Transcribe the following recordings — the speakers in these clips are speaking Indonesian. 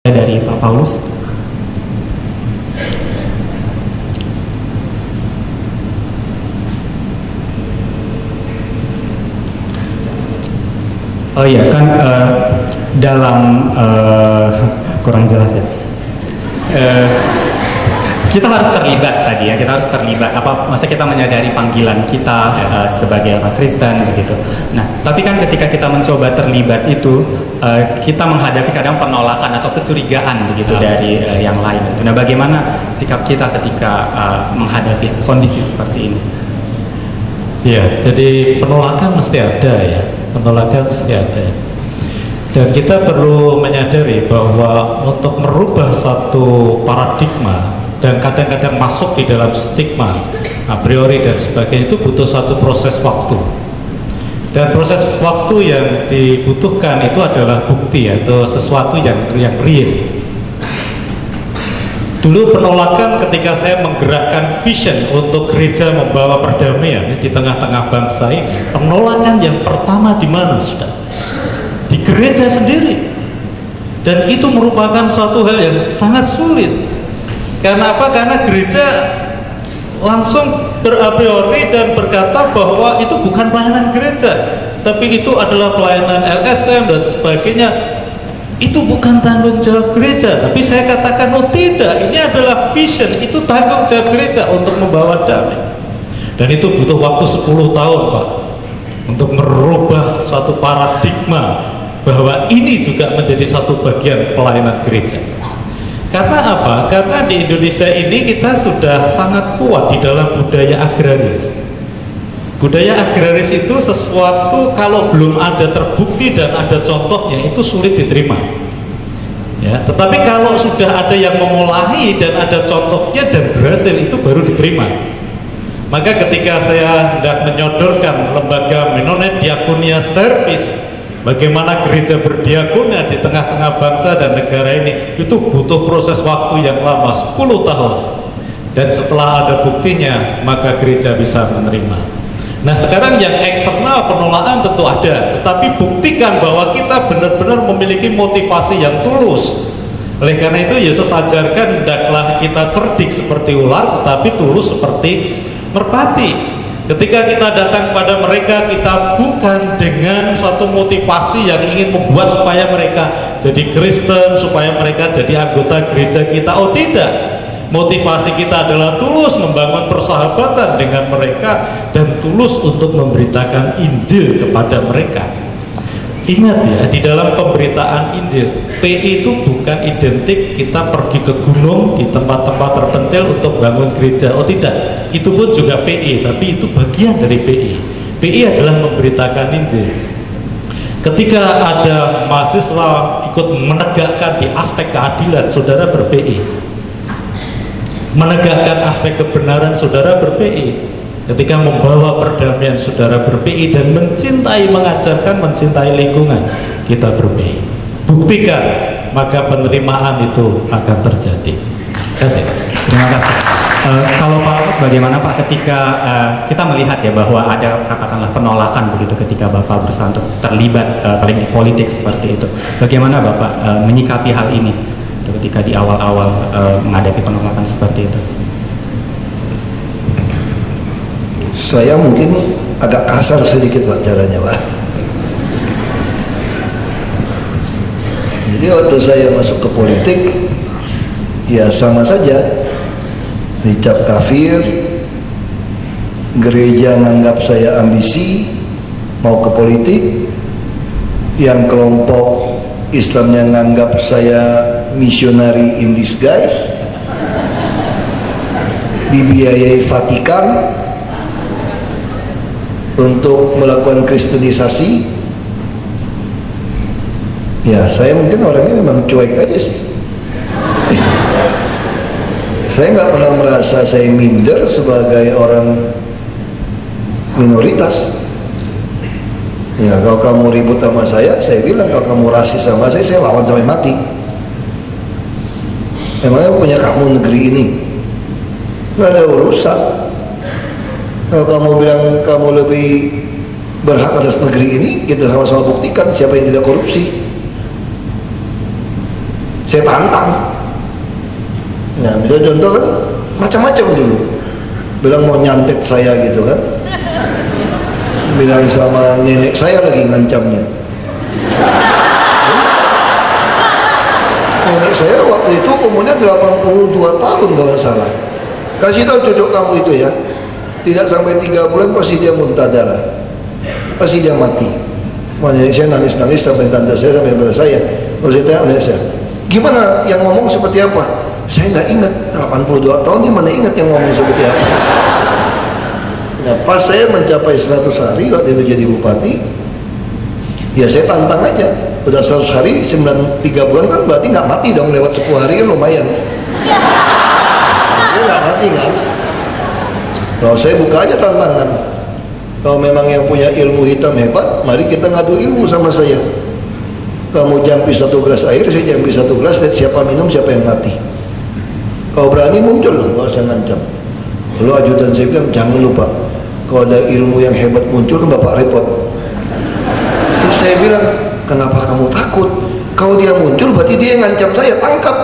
dari Pak Paulus. Oh iya kan dalam kurang jelas ya. Kita harus terlibat tadi ya, kita harus terlibat. Masa kita menyadari panggilan kita sebagai orang Kristen begitu. Nah, tapi kan ketika kita mencoba terlibat itu, kita menghadapi kadang penolakan atau kecurigaan begitu dari yang lain. Nah, bagaimana sikap kita ketika menghadapi kondisi seperti ini? Ya, jadi penolakan mesti ada ya, penolakan mesti ada. Dan kita perlu menyadari bahwa untuk merubah suatu paradigma dan kadang-kadang masuk di dalam stigma a priori dan sebagainya itu butuh satu proses waktu. Dan proses waktu yang dibutuhkan itu adalah bukti atau sesuatu yang real. Dulu penolakan ketika saya menggerakkan vision untuk gereja membawa perdamaian di tengah-tengah bangsa ini, penolakan yang pertama di mana sudah? Di gereja sendiri. Dan itu merupakan suatu hal yang sangat sulit. Karena apa? Karena gereja langsung a priori dan berkata bahwa itu bukan pelayanan gereja, tapi itu adalah pelayanan LSM dan sebagainya. Itu bukan tanggung jawab gereja. Tapi saya katakan, oh tidak, ini adalah vision, itu tanggung jawab gereja untuk membawa damai. Dan itu butuh waktu 10 tahun Pak, untuk merubah suatu paradigma bahwa ini juga menjadi satu bagian pelayanan gereja. Karena apa? Karena di Indonesia ini kita sudah sangat kuat di dalam budaya agraris. Budaya agraris itu sesuatu kalau belum ada terbukti dan ada contohnya itu sulit diterima. Ya, tetapi kalau sudah ada yang memulai dan ada contohnya dan berhasil itu baru diterima. Maka ketika saya hendak menyodorkan lembaga Mennonite Diakonia Service, bagaimana gereja berdiakonia di tengah-tengah bangsa dan negara ini, itu butuh proses waktu yang lama, 10 tahun. Dan setelah ada buktinya, maka gereja bisa menerima. Nah sekarang yang eksternal penolakan tentu ada, tetapi buktikan bahwa kita benar-benar memiliki motivasi yang tulus. Oleh karena itu Yesus ajarkan, hendaklah kita cerdik seperti ular, tetapi tulus seperti merpati. Ketika kita datang pada mereka, kita bukan dengan suatu motivasi yang ingin membuat supaya mereka jadi Kristen, supaya mereka jadi anggota gereja kita. Oh tidak, motivasi kita adalah tulus membangun persahabatan dengan mereka dan tulus untuk memberitakan Injil kepada mereka. Ingat ya, di dalam pemberitaan Injil, PI itu bukan identik kita pergi ke gunung di tempat-tempat terpencil untuk bangun gereja. Oh tidak, itu pun juga PI, tapi itu bagian dari PI. PI adalah memberitakan Injil. Ketika ada mahasiswa ikut menegakkan di aspek keadilan, saudara ber-PI. Menegakkan aspek kebenaran, saudara ber-PI. Ketika membawa perdamaian, saudara ber-PI. Dan mencintai, mengajarkan mencintai lingkungan, kita ber-PI. Buktikan, maka penerimaan itu akan terjadi. Terima kasih. Terima kasih. Kalau Pak, bagaimana Pak ketika kita melihat ya bahwa ada katakanlah penolakan begitu ketika Bapak berusaha untuk terlibat paling di politik seperti itu, bagaimana Bapak menyikapi hal ini ketika di awal-awal menghadapi penolakan seperti itu? Saya mungkin agak kasar sedikit Pak caranya Pak. Jadi waktu saya masuk ke politik, ya sama saja, dicap kafir, gereja menganggap saya ambisi mau ke politik, yang kelompok Islamnya menganggap saya missionary in disguise, dibiayai Vatikan untuk melakukan kristenisasi. Ya saya mungkin orangnya memang cuek aja sih. Saya nggak pernah merasa saya minder sebagai orang minoritas. Ya kalau kamu ribut sama saya bilang, kalau kamu rasis sama saya lawan sampai mati. Emangnya punya kamu negeri ini? Nggak ada urusan. Kalau kamu bilang kamu lebih berhak atas negeri ini, kita sama-sama buktikan siapa yang tidak korupsi. Saya tantang. Nah, misalnya contoh kan macam-macam dulu. Bilang mau nyantet saya gitu kan. Bilang sama nenek saya lagi ngancamnya. Nenek saya waktu itu umurnya 82 tahun kalau nggak salah. Kasih tahu cucu kamu itu ya, tidak sampai 3 bulan pasti dia muntah darah, pasti dia mati. Makanya saya nangis-nangis sampai tante saya, sampai bapak saya. Terus saya tanya nenek saya, gimana yang ngomong seperti apa? Saya nggak ingat, 82 tahun dia mana ingat yang ngomong seperti apa. Nah, pas saya mencapai 100 hari waktu itu jadi bupati, ya saya tantang aja. Udah 100 hari, 3 bulan kan berarti nggak mati dong, lewat 10 hari kan lumayan. Dia nggak mati kan. Kalau saya buka aja tantangan. Kalau memang yang punya ilmu hitam hebat, mari kita ngadu ilmu sama saya. Kamu jampi 1 gelas air, saya jampi 1 gelas, lihat siapa minum, siapa yang mati. Kalau berani muncul loh, kalau saya ngancam. Lalu ajudan saya bilang, jangan lupa, kalau ada ilmu yang hebat muncul kan bapak repot. Terus saya bilang, kenapa kamu takut? Kalau dia muncul berarti dia yang ngancam saya, tangkap.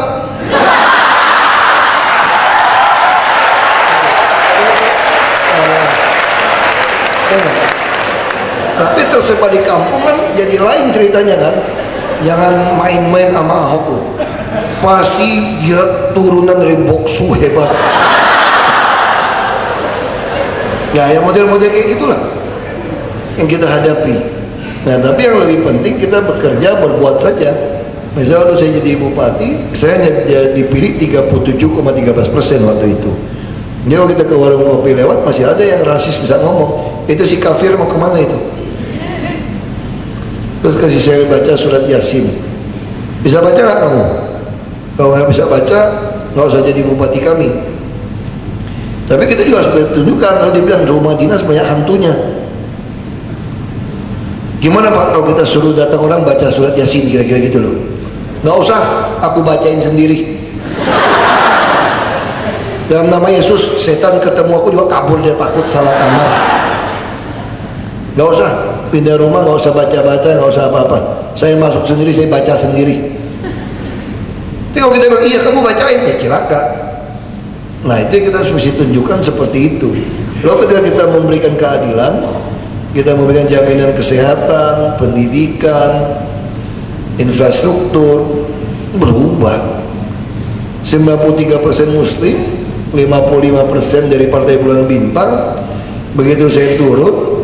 Tapi tersebar di kampung kan jadi lain ceritanya kan. Jangan main-main sama Ahok loh. Pasti dia turunan dari boksu hebat. Ya yang model-model kayak gitulah yang kita hadapi. Nah tapi yang lebih penting kita bekerja, berbuat saja. Misalnya waktu saya jadi bupati, saya dipilih 37,13% waktu itu. Jadi kalau kita ke warung kopi lewat, masih ada yang rasis bisa ngomong, itu si kafir mau kemana itu? Terus kasih saya baca surat Yasin. Bisa baca nggak kamu? Kalau nggak bisa baca, nggak usah jadi bupati kami. Tapi kita juga harus tunjukkan. Kalau dia bilang rumah dinas banyak hantunya, gimana Pak kalau kita suruh datang orang baca surat Yasin, kira-kira gitu loh. Nggak usah, aku bacain sendiri. Dalam nama Yesus, setan ketemu aku juga kabur, dia takut salah kamar. Nggak usah pindah rumah, nggak usah baca-baca, nggak usah apa-apa. Saya masuk sendiri, saya baca sendiri. Tapi kalau kita bilang, iya kamu bacain, ya celaka. Nah itu yang kita harus mesti tunjukkan seperti itu. Lalu ketika kita memberikan keadilan, kita memberikan jaminan kesehatan, pendidikan, infrastruktur, berubah. 93% muslim, 55% dari Partai Bulan Bintang. Begitu saya turun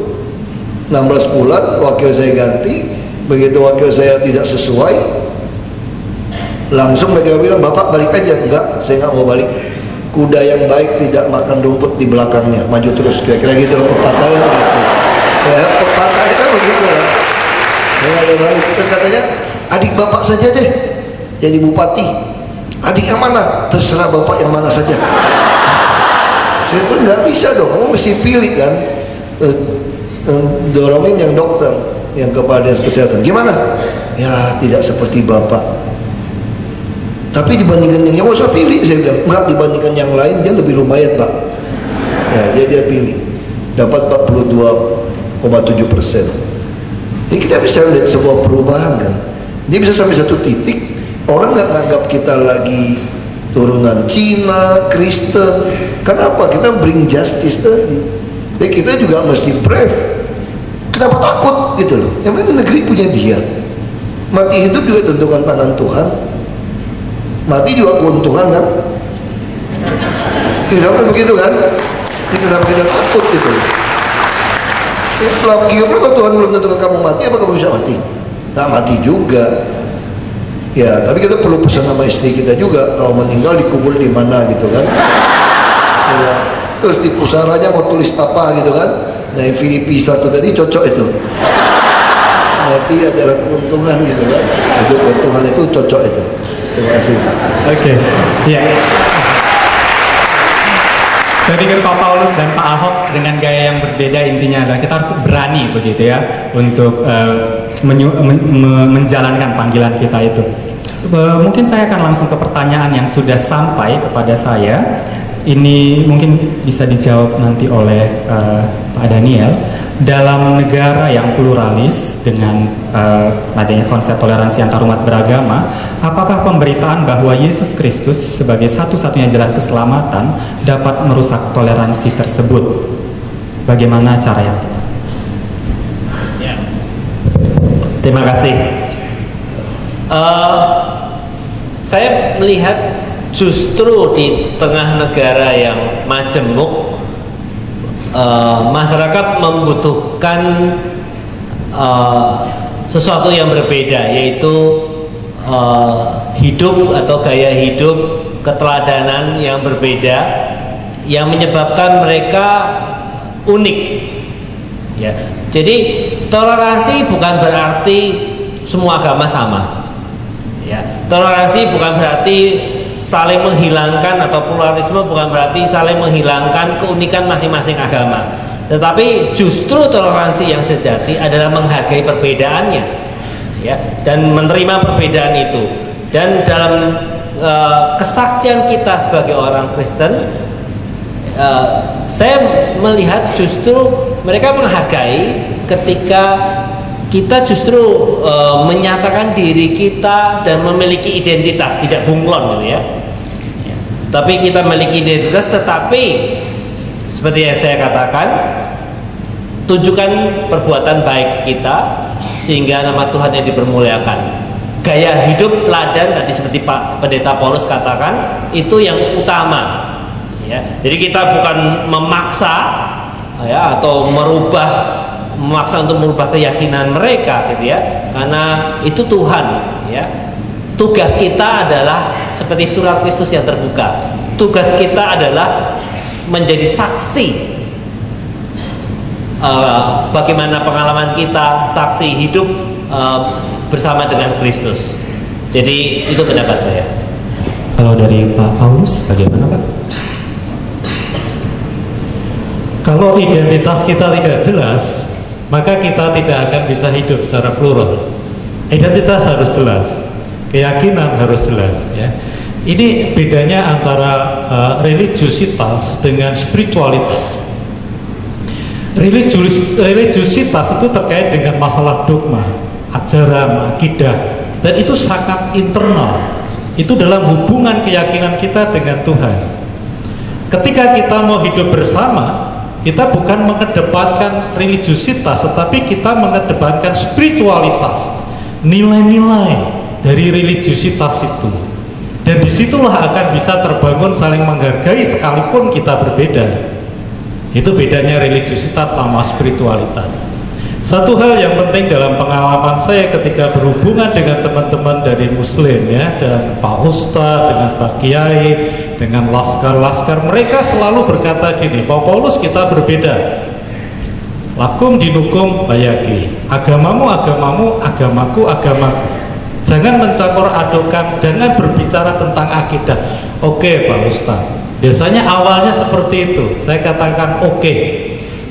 16 bulan, wakil saya ganti. Begitu wakil saya tidak sesuai, langsung mereka bilang, Bapak balik aja. Enggak, saya nggak mau balik. Kuda yang baik tidak makan rumput di belakangnya, maju terus. Kira-kira gitu pepatahnya begitu. Ya, pepatahnya begitu lah. Saya nggak ada balik. Terus katanya, adik Bapak saja deh jadi bupati. Adik yang mana? Terserah Bapak yang mana saja. Saya pun nggak bisa dong, kamu mesti pilih kan. Dorongin yang dokter, yang kepala dinas kesehatan. Gimana? Ya tidak seperti Bapak. Tapi dibandingkan yang nggak usah pilih, saya bilang. Enggak, dibandingkan yang lain dia lebih lumayan Pak. Ya dia pilih. Dapat 42,7%. Jadi kita bisa lihat sebuah perubahan kan. Dia bisa sampai satu titik orang nggak nganggap kita lagi turunan Cina, Kristen. Kenapa? Kita bring justice tadi. Jadi kita juga mesti brave. Kenapa takut gitu loh? Yang penting negeri punya dia. Mati hidup juga tentukan tangan Tuhan. Mati juga keuntungan kan? Hidup kan begitu kan? Jadi kenapa kita takut gitu loh? Kalau Tuhan belum tentukan kamu mati, apa kamu bisa mati? Nggak mati juga. Ya, tapi kita perlu pesan sama istri kita juga, kalau meninggal dikubur di mana gitu kan? Ya. Terus di pusaranya mau tulis apa gitu kan? Nah, yang Filipi 1 tadi cocok itu. Mati adalah keuntungan gitu kan? Hidup buat Tuhan itu cocok itu. Terima kasih. Oke, ya. Saya pikir Pak Paulus dan Pak Ahok dengan gaya yang berbeda, intinya adalah kita harus berani begitu ya untuk menjalankan panggilan kita itu. Mungkin saya akan langsung ke pertanyaan yang sudah sampai kepada saya. Ini mungkin bisa dijawab nanti oleh Pak Daniel. Dalam negara yang pluralis dengan adanya konsep toleransi antar umat beragama, apakah pemberitaan bahwa Yesus Kristus sebagai satu-satunya jalan keselamatan dapat merusak toleransi tersebut? Bagaimana cara yang tepat? Ya. Terima kasih. Saya melihat justru di tengah negara yang majemuk, masyarakat membutuhkan sesuatu yang berbeda, yaitu hidup atau gaya hidup keteladanan yang berbeda, yang menyebabkan mereka unik. Ya. Jadi toleransi bukan berarti semua agama sama. Ya. Toleransi bukan berarti saling menghilangkan, atau pluralisme bukan berarti saling menghilangkan keunikan masing-masing agama. Tetapi justru toleransi yang sejati adalah menghargai perbedaannya, ya, dan menerima perbedaan itu. Dan dalam kesaksian kita sebagai orang Kristen, saya melihat justru mereka menghargai ketika kita justru menyatakan diri kita dan memiliki identitas, tidak bunglon gitu ya. Tapi kita memiliki identitas, tetapi seperti yang saya katakan, tunjukkan perbuatan baik kita sehingga nama Tuhan yang dipermuliakan. Gaya hidup teladan tadi seperti Pak Pendeta Paulus katakan, itu yang utama. Ya. Jadi kita bukan memaksa, ya, atau memaksa untuk merubah keyakinan mereka gitu ya, karena itu Tuhan, ya. Tugas kita adalah seperti surat Kristus yang terbuka. Tugas kita adalah menjadi saksi bagaimana pengalaman kita, saksi hidup bersama dengan Kristus. Jadi itu pendapat saya. Kalau dari Pak Paulus bagaimana, Pak? Kalau identitas kita tidak jelas, maka kita tidak akan bisa hidup secara plural. Identitas harus jelas, keyakinan harus jelas, ya. Ini bedanya antara religiusitas dengan spiritualitas. Religiusitas itu terkait dengan masalah dogma, ajaran, akidah, dan itu sangat internal. Itu dalam hubungan keyakinan kita dengan Tuhan. Ketika kita mau hidup bersama, kita bukan mengedepankan religiusitas, tetapi kita mengedepankan spiritualitas, nilai-nilai dari religiusitas itu. Dan disitulah akan bisa terbangun saling menghargai sekalipun kita berbeda. Itu bedanya religiusitas sama spiritualitas. Satu hal yang penting dalam pengalaman saya ketika berhubungan dengan teman-teman dari Muslim, ya, dan Pak Ustadz, dengan Pak Kiai, dengan laskar-laskar, mereka selalu berkata gini, Pak Paulus, kita berbeda. Lakum dinukum bayaki, agamamu agamamu, agamaku agamaku. Jangan mencampur adukan, jangan berbicara tentang akidah. Oke Pak Ustadz, biasanya awalnya seperti itu, saya katakan oke.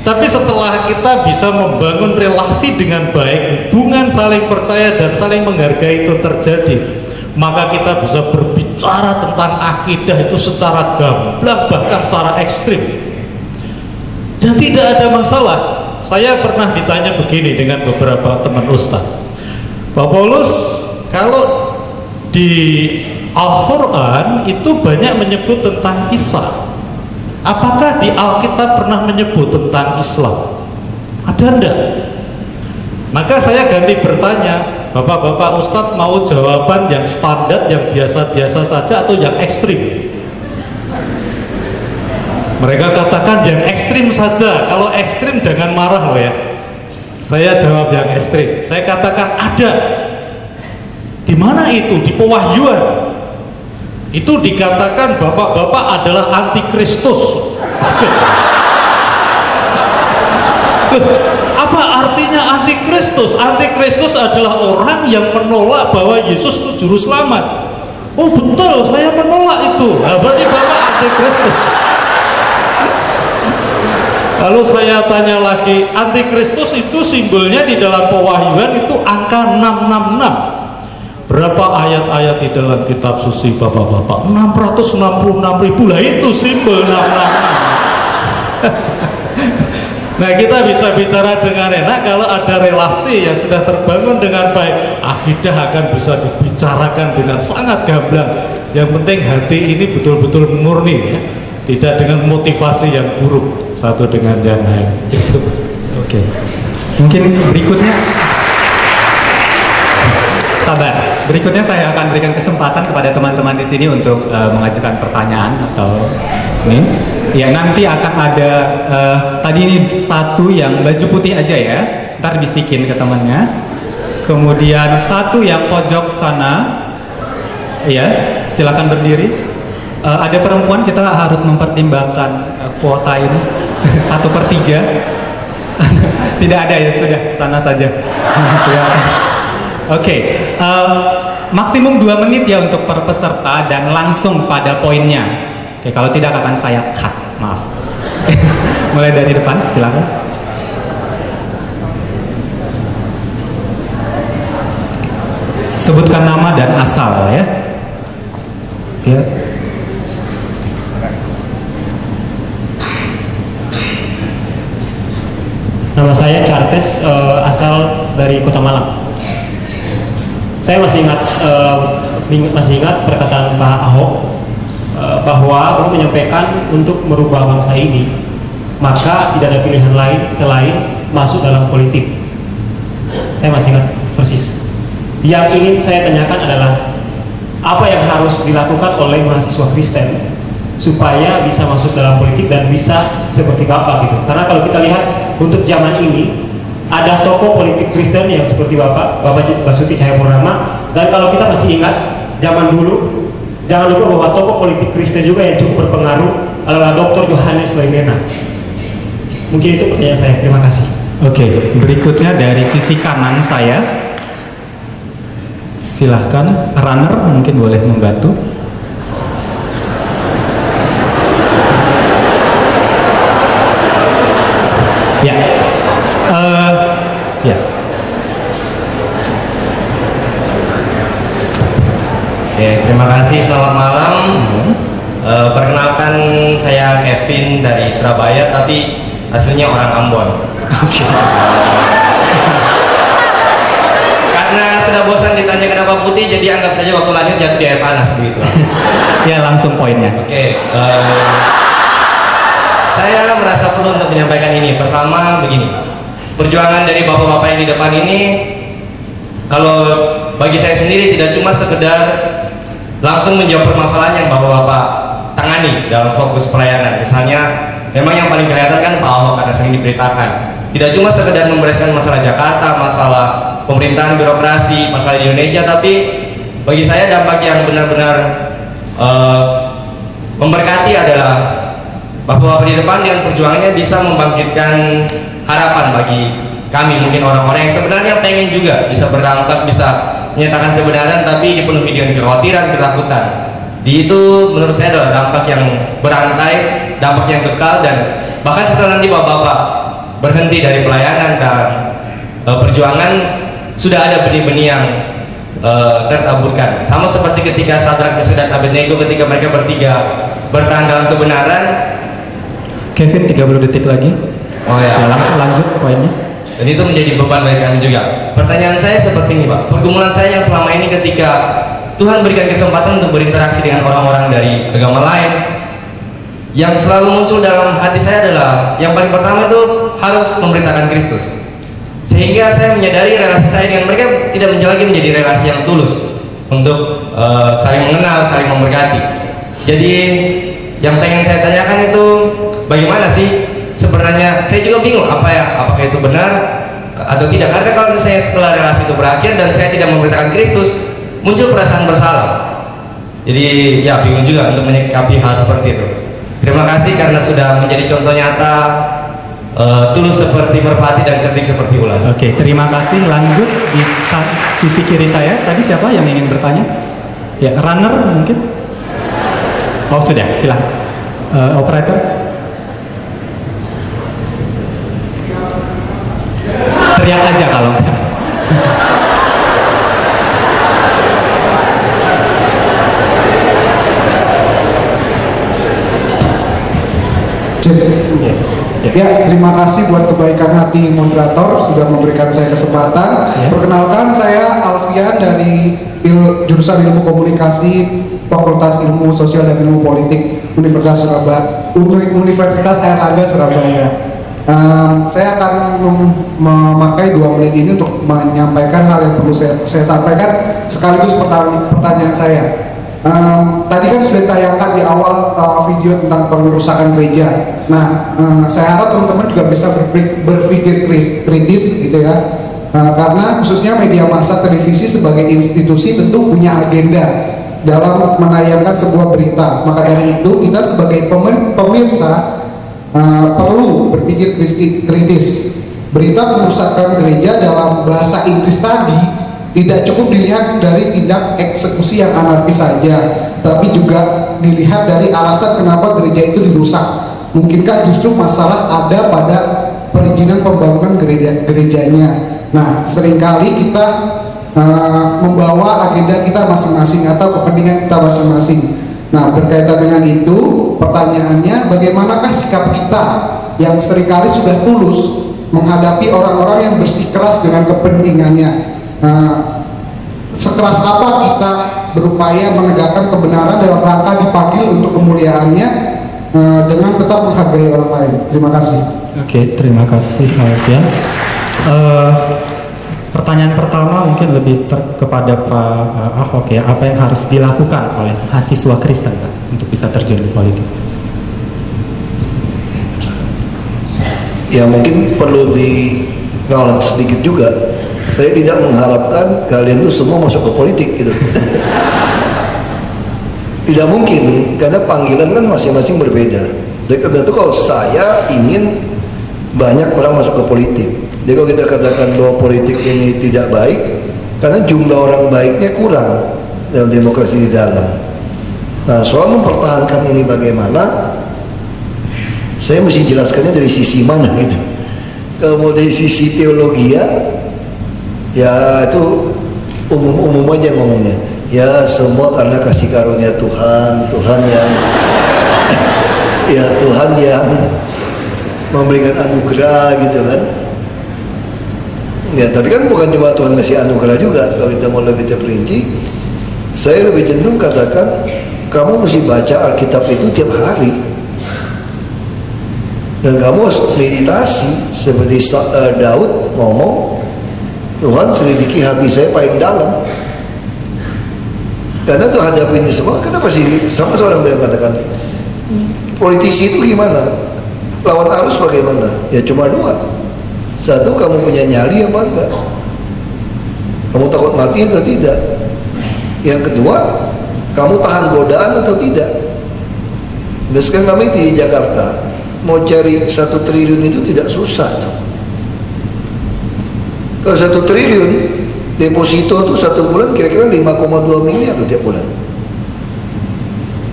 Tapi setelah kita bisa membangun relasi dengan baik, hubungan saling percaya dan saling menghargai itu terjadi, maka kita bisa berbicara tentang akidah itu secara gamblang, bahkan secara ekstrim, dan tidak ada masalah. Saya pernah ditanya begini dengan beberapa teman ustaz, Pak Paulus, kalau di Al-Quran itu banyak menyebut tentang Isa, apakah di Alkitab pernah menyebut tentang Islam? Ada enggak? Maka saya ganti bertanya, Bapak-bapak Ustadz mau jawaban yang standar, yang biasa-biasa saja, atau yang ekstrim? Mereka katakan yang ekstrim saja. Kalau ekstrim jangan marah loh ya. Saya jawab yang ekstrim. Saya katakan ada. Di mana itu? Di pewahyuan. Itu dikatakan bapak-bapak adalah antikristus. Apa artinya antikristus? Antikristus adalah orang yang menolak bahwa Yesus itu juru selamat. Oh betul, saya menolak itu. Nah, berarti bapak antikristus. Lalu saya tanya lagi, antikristus itu simbolnya di dalam pewahyuan itu angka 666. Berapa ayat-ayat di dalam kitab suci Bapak-bapak? 666.000 lah, itu simbol 666. Nah, kita bisa bicara dengan enak kalau ada relasi yang sudah terbangun dengan baik. Akidah akan bisa dibicarakan dengan sangat gamblang. Yang penting hati ini betul-betul murni, ya, tidak dengan motivasi yang buruk satu dengan yang lain. Itu. Oke. Mungkin berikutnya, sabar. Berikutnya saya akan berikan kesempatan kepada teman-teman di sini untuk mengajukan pertanyaan atau ini. Ya, nanti akan ada tadi ini satu yang baju putih aja ya. Ntar bisikin ke temannya. Kemudian satu yang pojok sana. Ya, silakan berdiri. Ada perempuan, kita harus mempertimbangkan kuota ini 1/3. Tidak ada ya, sudah sana saja. Oke, maksimum 2 menit ya untuk per peserta dan langsung pada poinnya. Oke, kalau tidak akan saya cut, maaf. Mulai dari depan, silakan. Sebutkan nama dan asal ya. Ya. Nama saya Chartes, asal dari Kota Malang. Saya masih ingat perkataan Pak Ahok bahwa Bapak menyampaikan untuk merubah bangsa ini maka tidak ada pilihan lain selain masuk dalam politik. Saya masih ingat persis. Yang ingin saya tanyakan adalah apa yang harus dilakukan oleh mahasiswa Kristen supaya bisa masuk dalam politik dan bisa seperti Bapak gitu. Karena kalau kita lihat untuk zaman ini ada tokoh politik Kristen yang seperti Bapak Basuki Cahayapurnama, dan kalau kita masih ingat zaman dulu, jangan lupa bahwa tokoh politik Kristen juga yang cukup berpengaruh adalah Dr. Johannes Leimena. Mungkin itu pertanyaan saya. Terima kasih. Oke, berikutnya dari sisi kanan saya. Silahkan, runner mungkin boleh membantu. Ya, ya. Oke, terima kasih. Selamat malam. Perkenalkan, saya Kevin dari Surabaya, tapi aslinya orang Ambon. Karena sudah bosan ditanya kenapa putih, jadi anggap saja waktu lahir jatuh di air panas begitu. Ya, langsung poinnya. Oke, saya merasa perlu untuk menyampaikan ini. Pertama begini, perjuangan dari bapak-bapak yang di depan ini, kalau bagi saya sendiri tidak cuma sekedar langsung menjawab permasalahan yang bapak-bapak tangani dalam fokus pelayanan. Misalnya, memang yang paling kelihatan kan Pak Ahok karena sering diberitakan. Tidak cuma sekedar membereskan masalah Jakarta, masalah pemerintahan birokrasi, masalah di Indonesia, tapi bagi saya dampak yang benar-benar memberkati adalah bapak-bapak di depan dengan perjuangannya bisa membangkitkan harapan bagi kami, mungkin orang-orang yang sebenarnya pengen juga bisa berdampak, bisa menyatakan kebenaran, tapi dipenuhi dengan kekhawatiran, ketakutan. Di itu menurut saya adalah dampak yang berantai, dampak yang kekal, dan bahkan setelah nanti bapak-bapak berhenti dari pelayanan dan perjuangan, sudah ada benih-benih yang tertaburkan. Sama seperti ketika Sadrak, Mesak, dan Abednego ketika mereka bertiga bertahan dalam kebenaran. Kevin, 30 detik lagi. Oh ya, langsung lanjut poinnya. Dan itu menjadi beban bagi kami juga. Pertanyaan saya seperti ini, Pak. Pergumulan saya yang selama ini ketika Tuhan berikan kesempatan untuk berinteraksi dengan orang-orang dari agama lain, yang selalu muncul dalam hati saya adalah yang paling pertama itu harus memberitakan Kristus. Sehingga saya menyadari relasi saya dengan mereka tidak lagi menjadi relasi yang tulus untuk saling mengenal, saling memberkati. Jadi yang pengen saya tanyakan itu bagaimana sih sebenarnya? Saya juga bingung apakah itu benar atau tidak, karena kalau misalnya setelah relasi itu berakhir dan saya tidak memberitakan Kristus, muncul perasaan bersalah. Jadi ya bingung juga untuk menyikapi hal seperti itu. Terima kasih karena sudah menjadi contoh nyata, tulus seperti merpati dan cerdik seperti ular. Oke, terima kasih. Lanjut di sisi kiri saya. Tadi siapa yang ingin bertanya? Ya, runner mungkin. Oh sudah, silakan. Operator. Teriak aja kalau enggak. Ya, terima kasih buat kebaikan hati moderator sudah memberikan saya kesempatan. Perkenalkan, saya Alfian dari jurusan Ilmu Komunikasi, Fakultas Ilmu Sosial dan Ilmu Politik Universitas Airlangga Surabaya. Saya akan memakai 2 menit ini untuk menyampaikan hal yang perlu saya sampaikan sekaligus pertanyaan saya. Tadi kan sudah ditayangkan di awal video tentang pengerusakan gereja. Nah, saya harap teman-teman juga bisa berpikir kritis gitu ya, karena khususnya media massa televisi sebagai institusi tentu punya agenda dalam menayangkan sebuah berita. Maka dari itu kita sebagai pemirsa perlu berpikir kritis. Berita pengerusakan gereja dalam bahasa Inggris tadi tidak cukup dilihat dari tindak eksekusi yang anarkis saja, tapi juga dilihat dari alasan kenapa gereja itu dirusak. Mungkinkah justru masalah ada pada perizinan pembangunan gerejanya? Nah, seringkali kita membawa agenda kita masing-masing atau kepentingan kita masing-masing. Nah, berkaitan dengan itu, pertanyaannya, bagaimanakah sikap kita yang seringkali sudah tulus menghadapi orang-orang yang bersikeras dengan kepentingannya? Sekeras apa kita berupaya menegakkan kebenaran dalam rangka dipanggil untuk kemuliaannya dengan tetap menghargai orang lain? Terima kasih. Oke, terima kasih Alfian. Pertanyaan pertama mungkin lebih kepada Pak Ahok ya, apa yang harus dilakukan oleh mahasiswa Kristen Pak, untuk bisa terjun di politik? Ya mungkin perlu diralat sedikit juga. Saya tidak mengharapkan kalian tuh semua masuk ke politik gitu. Tidak mungkin, karena panggilan kan masing-masing berbeda. Jadi karena itu kalau saya ingin banyak orang masuk ke politik. Jadi kalau kita katakan bahwa politik ini tidak baik, karena jumlah orang baiknya kurang dalam demokrasi di dalam. Nah, soal mempertahankan ini bagaimana, saya mesti jelaskannya dari sisi mana gitu. Kalau mau dari sisi teologi ya itu umum-umum aja ngomongnya. Ya semua karena kasih karunia Tuhan yang ya Tuhan yang memberikan anugerah gitu kan. Ya tapi kan bukan cuma Tuhan kasih anugerah juga. Kalau kita mau lebih terperinci, saya lebih cenderung katakan kamu mesti baca Alkitab itu tiap hari, dan kamu harus meditasi seperti Daud ngomong, Tuhan selidiki hati saya paling dalam. Karena tuh hadapi ini semua, kita pasti sama seorang bilang katakan, politisi itu gimana? Lawan arus bagaimana? Ya cuma 2. Satu, kamu punya nyali apa enggak? Kamu takut mati atau tidak? Yang kedua, kamu tahan godaan atau tidak? Misalkan kami di Jakarta, mau cari 1 triliun itu tidak susah tuh. Kalau 1 triliun deposito tuh 1 bulan kira-kira 5,2 miliar tuh tiap bulan.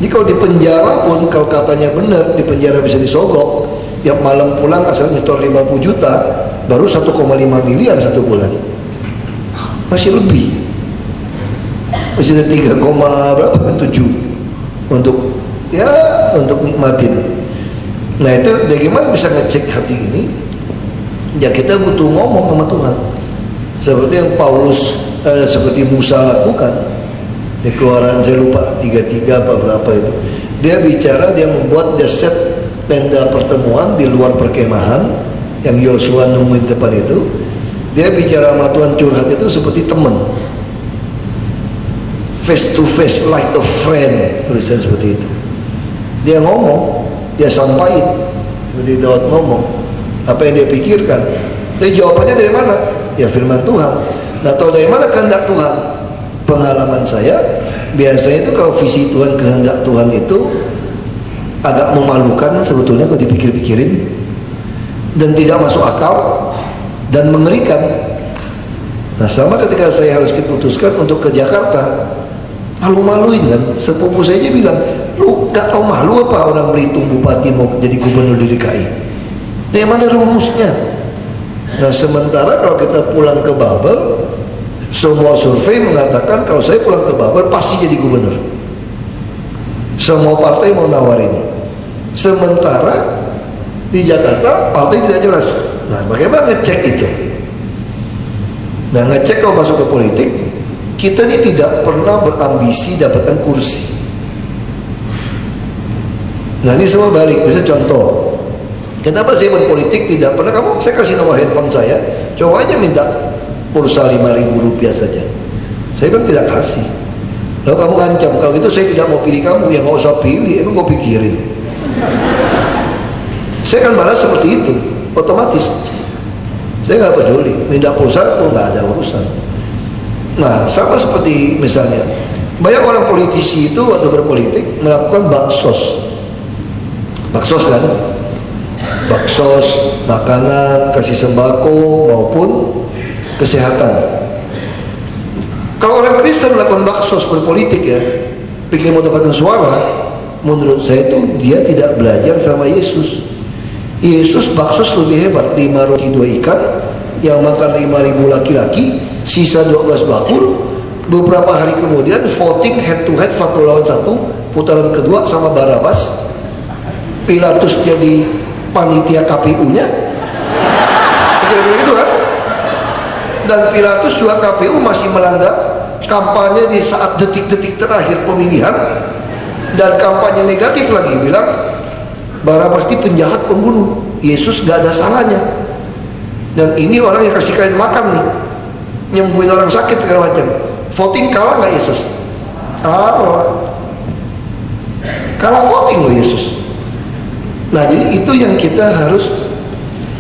Jadi kalau di penjara pun, kalau katanya benar di penjara bisa disogok, tiap malam pulang asal nyetor 50 juta, baru 1,5 miliar 1 bulan. Masih lebih. Masih ada 3,7 untuk nikmatin. Nah itu bagaimana bisa ngecek hati ini? Ya kita butuh ngomong sama Tuhan. Seperti yang Paulus, seperti Musa lakukan di Keluaran, saya lupa 33 apa berapa itu. Dia bicara, dia membuat set tenda pertemuan di luar perkemahan yang Yosua nemuin depan itu. Dia bicara sama Tuhan, curhat itu seperti teman, face to face like a friend, tulisan seperti itu. Dia ngomong, dia sampaikan seperti Daud ngomong apa yang dia pikirkan. Tapi jawabannya dari mana? Ya firman Tuhan. Nah tahu dari mana kehendak Tuhan? Pengalaman saya biasanya itu kalau visi Tuhan, kehendak Tuhan itu agak memalukan sebetulnya kalau dipikir-pikirin, dan tidak masuk akal dan mengerikan. Nah sama ketika saya harus diputuskan untuk ke Jakarta, malu-maluin kan. Sepupu saya aja bilang, lu gak tahu malu apa orang Belitung bupati mau jadi gubernur di DKI? Dari mana rumusnya? Nah sementara kalau kita pulang ke Babel, semua survei mengatakan kalau saya pulang ke Babel pasti jadi gubernur. Semua partai mau nawarin. Sementara Di Jakarta partai tidak jelas. Nah, bagaimana ngecek itu? Nah, ngecek kalau masuk ke politik, kita ini tidak pernah berambisi dapatkan kursi. Nah, ini semua balik. Misalnya contoh, kenapa saya berpolitik tidak pernah, saya kasih nomor handphone saya, coba aja minta pulsa 5.000 rupiah saja. Saya bilang tidak kasih. Lalu kamu ngancam, kalau gitu saya tidak mau pilih kamu, ya nggak usah pilih, emang gue pikirin. Saya akan balas seperti itu, otomatis. Saya nggak peduli, minta pulsa pun nggak ada urusan. Nah, sama seperti misalnya, banyak orang politisi itu waktu berpolitik melakukan baksos. Baksos kan? Baksos, makanan, kasih sembako maupun kesehatan. Kalau orang Kristen melakukan baksos berpolitik ya, pikir mau dapatkan suara, menurut saya itu dia tidak belajar sama Yesus. Yesus baksos lebih hebat, 5 roti 2 ikan yang makan 5.000 laki-laki, sisa 12 bakul. Beberapa hari kemudian voting head to head 1 lawan 1, putaran kedua sama Barabas. Pilatus jadi panitia KPU-nya, kira-kira gitu kan? Dan Pilatus juga KPU masih melanggar kampanye di saat detik-detik terakhir pemilihan, dan kampanye negatif lagi, bilang Barabas ini penjahat pembunuh, Yesus gak ada salahnya. Dan ini orang yang kasih kalian makan nih, nyembuhin orang sakit segala macam. Voting kalah nggak Yesus? Kalah voting loh Yesus. Nah, jadi itu yang kita harus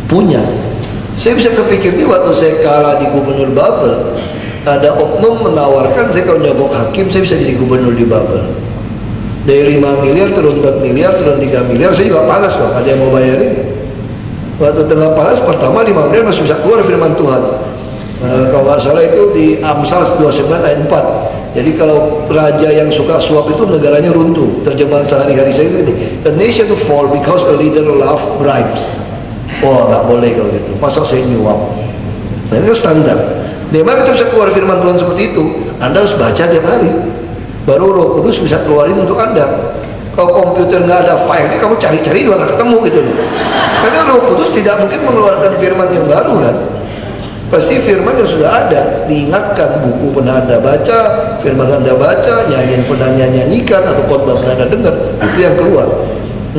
punya. Saya bisa kepikirnya waktu saya kalah di gubernur Babel, ada oknum menawarkan saya kalau nyogok hakim saya bisa jadi gubernur di Babel. Dari 5 miliar turun 4 miliar, turun 3 miliar, saya juga panas loh, ada yang mau bayarin. Waktu tengah panas, pertama 5 miliar masih bisa keluar firman Tuhan. Kalau nggak salah itu di Amsal 29 ayat 4. Jadi kalau raja yang suka suap itu negaranya runtuh. Terjemahan sehari-hari saya itu ini, a nation fall because a leader love bribes. Wah, nggak boleh kalau gitu. Masa saya nyuap? Nah, ini kan standar. Di mana kita bisa keluar firman Tuhan seperti itu? Anda harus baca tiap hari. Baru Roh Kudus bisa keluarin untuk Anda. Kalau komputer nggak ada filenya, kamu cari-cari juga nggak ketemu gitu loh. Karena Roh Kudus tidak mungkin mengeluarkan firman yang baru kan. Pasti firman yang sudah ada, diingatkan, buku pernah Anda baca, firman Anda baca, nyanyian pernah Anda nyanyikan, atau khotbah pernah Anda dengar, itu yang keluar.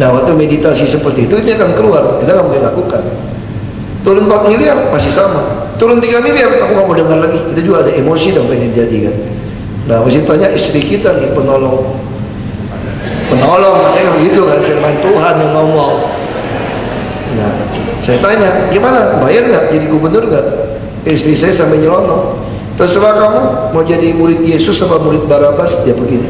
Nah, waktu meditasi seperti itu, ini akan keluar, kita nggak mungkin lakukan. Turun 4 miliar, masih sama. Turun 3 miliar, aku nggak mau dengar lagi. Itu juga ada emosi dong pengen jadi kan. Nah, mesti tanya istri kita nih, penolong, katanya begitu kan, firman Tuhan yang ngomong. Nah, saya tanya, gimana, bayar nggak jadi gubernur nggak? Istri saya sampai nyelonong, terserah kamu mau jadi murid Yesus apa murid Barabas, dia begini.